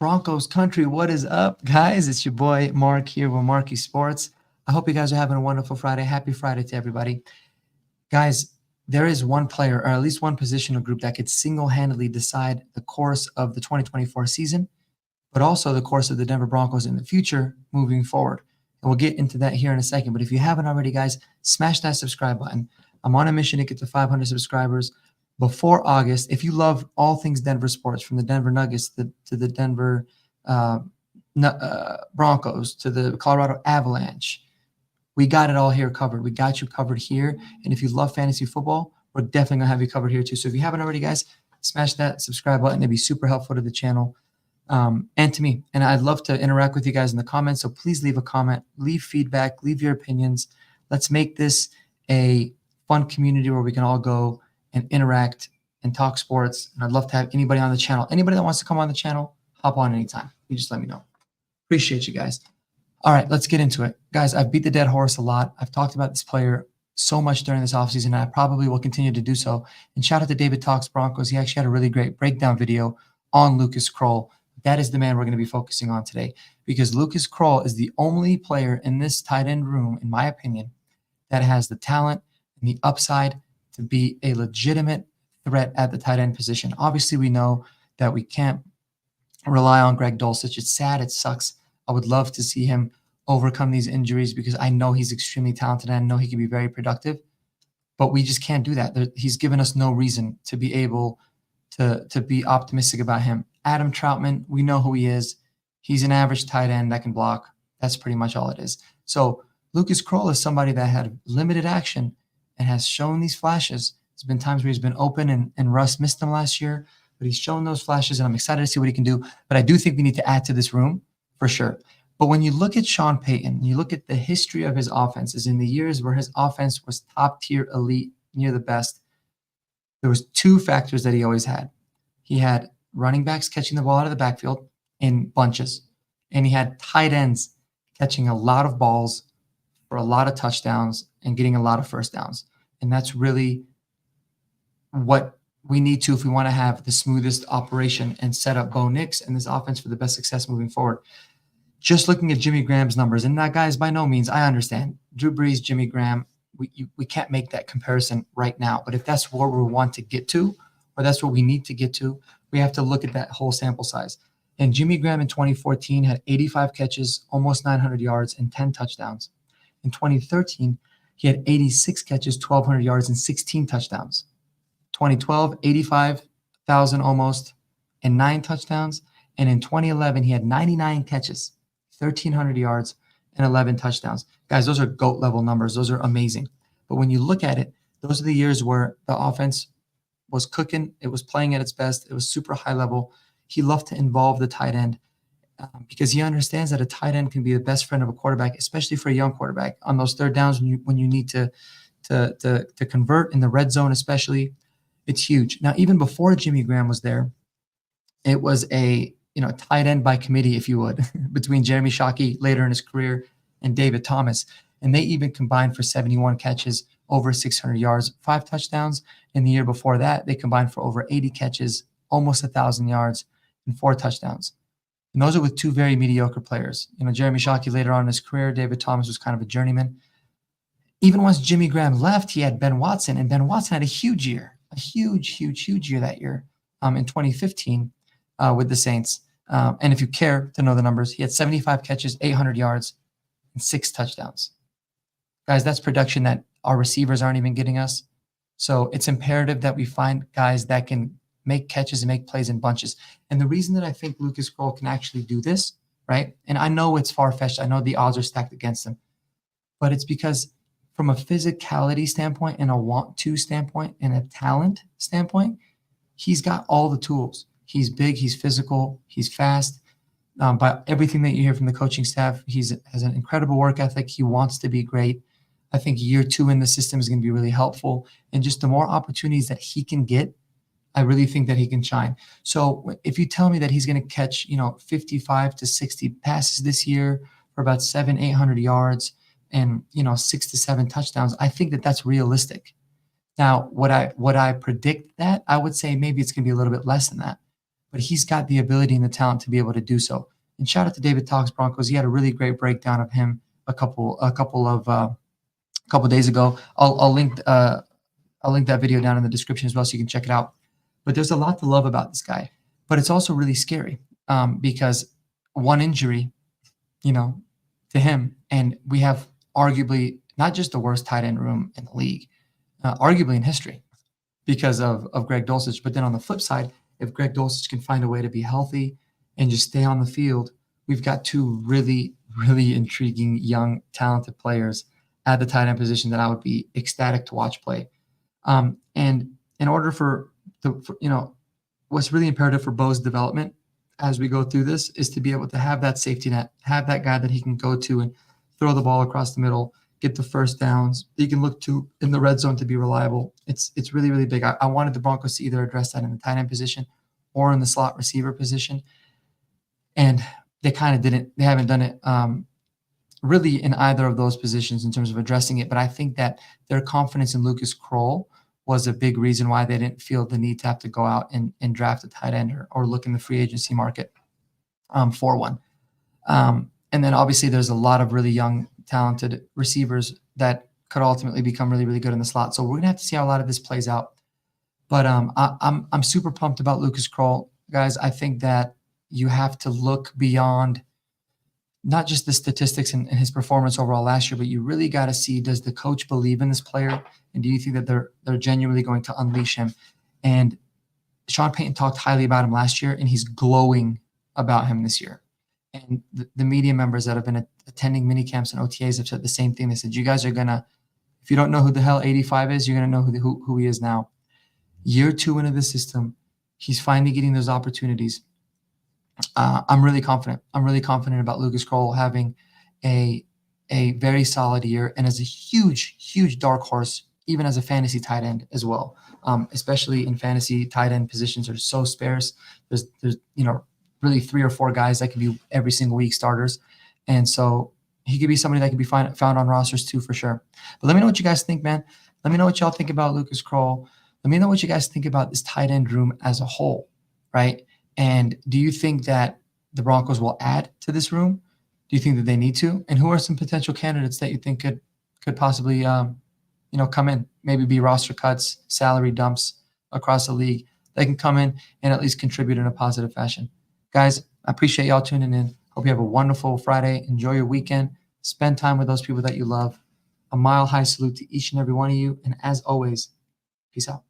Broncos country, what is up, guys? It's your boy Mark here with Marky Sports. I hope you guys are having a wonderful Friday. Happy Friday to everybody. Guys, there is one player, or at least one positional group, that could single-handedly decide the course of the 2024 season, but also the course of the Denver Broncos in the future moving forward. And we'll get into that here in a second. But if you haven't already, guys, smash that subscribe button. I'm on a mission to get to 500 subscribers before August. If you love all things Denver sports, from the Denver Nuggets to the Denver Broncos to the Colorado Avalanche, we got it all here covered. We got you covered here. And if you love fantasy football, we're definitely going to have you covered here too. So if you haven't already, guys, smash that subscribe button. It'd be super helpful to the channel and to me. And I'd love to interact with you guys in the comments. So please leave a comment, leave feedback, leave your opinions. Let's make this a fun community where we can all go and interact and talk sports. And I'd love to have anybody on the channel. Anybody that wants to come on the channel, hop on anytime. You just let me know. Appreciate you guys. All right, let's get into it. Guys, I've beat the dead horse a lot. I've talked about this player so much during this offseason, and I probably will continue to do so. And shout out to David Talks Broncos. He actually had a really great breakdown video on Lucas Croll. That is the man we're going to be focusing on today, because Lucas Croll is the only player in this tight end room, in my opinion, that has the talent and the upside to be a legitimate threat at the tight end position. Obviously, we know that we can't rely on Greg Dulcich. It's sad. It sucks. I would love to see him overcome these injuries, because I know he's extremely talented and I know he can be very productive, but we just can't do that. He's given us no reason to be able to be optimistic about him. Adam Troutman, we know who he is. He's an average tight end that can block. That's pretty much all it is. So Lucas Croll is somebody that had limited action and has shown these flashes. There's been times where he's been open and Russ missed him last year, but he's shown those flashes, and I'm excited to see what he can do. But I do think we need to add to this room for sure. But when you look at Shawn Pyton, you look at the history of his offenses in the years where his offense was top tier, elite, near the best, there was two factors that he always had. He had running backs catching the ball out of the backfield in bunches, and he had tight ends catching a lot of balls for a lot of touchdowns and getting a lot of first downs. And that's really what we need to, if we want to have the smoothest operation and set up Bo Nix and this offense for the best success moving forward. Just looking at Jimmy Graham's numbers, and that, guys, by no means, I understand. Drew Brees, Jimmy Graham, we can't make that comparison right now. But if that's where we want to get to, or that's what we need to get to, we have to look at that whole sample size. And Jimmy Graham in 2014 had 85 catches, almost 900 yards, and 10 touchdowns. In 2013, he had 86 catches, 1,200 yards, and 16 touchdowns. 2012, 85,000 almost, and 9 touchdowns. And in 2011, he had 99 catches, 1,300 yards, and 11 touchdowns. Guys, those are GOAT level numbers. Those are amazing. But when you look at it, those are the years where the offense was cooking. It was playing at its best. It was super high level. He loved to involve the tight end because he understands that a tight end can be the best friend of a quarterback, especially for a young quarterback on those third downs when you need to convert in the red zone, especially. It's huge. Now, even before Jimmy Graham was there, it was a tight end by committee, if you would, between Jeremy Shockey later in his career and David Thomas. And they even combined for 71 catches, over 600 yards, 5 touchdowns. And the year before that, they combined for over 80 catches, almost 1,000 yards, and 4 touchdowns. And those are with 2 very mediocre players. Jeremy Shockey later on in his career, David Thomas was kind of a journeyman. Even once Jimmy Graham left, he had Ben Watson, and Ben Watson had a huge year, a huge year that year in 2015 with the Saints. And if you care to know the numbers, he had 75 catches, 800 yards, and 6 touchdowns. Guys, that's production that our receivers aren't even getting us. So it's imperative that we find guys that can make catches and make plays in bunches. And the reason that I think Lucas Croll can actually do this, right? And I know it's far-fetched. I know the odds are stacked against him. But it's because from a physicality standpoint and a want-to standpoint and a talent standpoint, he's got all the tools. He's big, he's physical, he's fast. By everything that you hear from the coaching staff, he has an incredible work ethic. He wants to be great. I think year 2 in the system is going to be really helpful. And just the more opportunities that he can get, I really think that he can shine. So if you tell me that he's going to catch, 55 to 60 passes this year for about 700-800 yards and, 6 to 7 touchdowns, I think that that's realistic. Now, would I predict that? I would say maybe it's going to be a little bit less than that. but he's got the ability and the talent to be able to do so. And shout out to David Talks Broncos. He had a really great breakdown of him a couple days ago. I'll link that video down in the description as well, so you can check it out. But there's a lot to love about this guy, but it's also really scary because one injury, to him, and we have arguably not just the worst tight end room in the league, arguably in history, because of Greg Dulcich. But then on the flip side, if Greg Dulcich can find a way to be healthy and just stay on the field, we've got two really, really intriguing, young, talented players at the tight end position that I would be ecstatic to watch play. And in order what's really imperative for Bo's development as we go through this is to be able to have that safety net, have that guy that he can go to and throw the ball across the middle, get the first downs. He can look to in the red zone to be reliable. It's really, really big. I wanted the Broncos to either address that in the tight end position or in the slot receiver position. And they kind of didn't. They haven't done it really in either of those positions in terms of addressing it. But I think that their confidence in Lucas Croll was a big reason why they didn't feel the need to have to go out and draft a tight end or look in the free agency market for one. And then obviously there's a lot of really young, talented receivers that could ultimately become really, really good in the slot. So we're going to have to see how a lot of this plays out. But I'm super pumped about Lucas Croll. Guys, I think that you have to look beyond not just the statistics and his performance overall last year, but you really got to see, does the coach believe in this player? And do you think that they're genuinely going to unleash him? And Shawn Pyton talked highly about him last year, and he's glowing about him this year. And the media members that have been attending mini camps and OTAs have said the same thing. They said, you guys are going to, if you don't know who the hell 85 is, you're going to know who he is now. Year 2 into the system, he's finally getting those opportunities. I'm really confident. I'm really confident about Lucas Croll having a very solid year and as a huge, huge dark horse, even as a fantasy tight end as well. Especially in fantasy, tight end positions are so sparse. There's really 3 or 4 guys that can be every single week starters. And so he could be somebody that could be found on rosters too, for sure. But let me know what you guys think, man. Let me know what y'all think about Lucas Croll. Let me know what you guys think about this tight end room as a whole, right? And do you think that the Broncos will add to this room? Do you think that they need to? And who are some potential candidates that you think could possibly come in, maybe be roster cuts, salary dumps across the league? They can come in and at least contribute in a positive fashion. Guys, I appreciate y'all tuning in. Hope you have a wonderful Friday. Enjoy your weekend. Spend time with those people that you love. A mile-high salute to each and every one of you. And as always, peace out.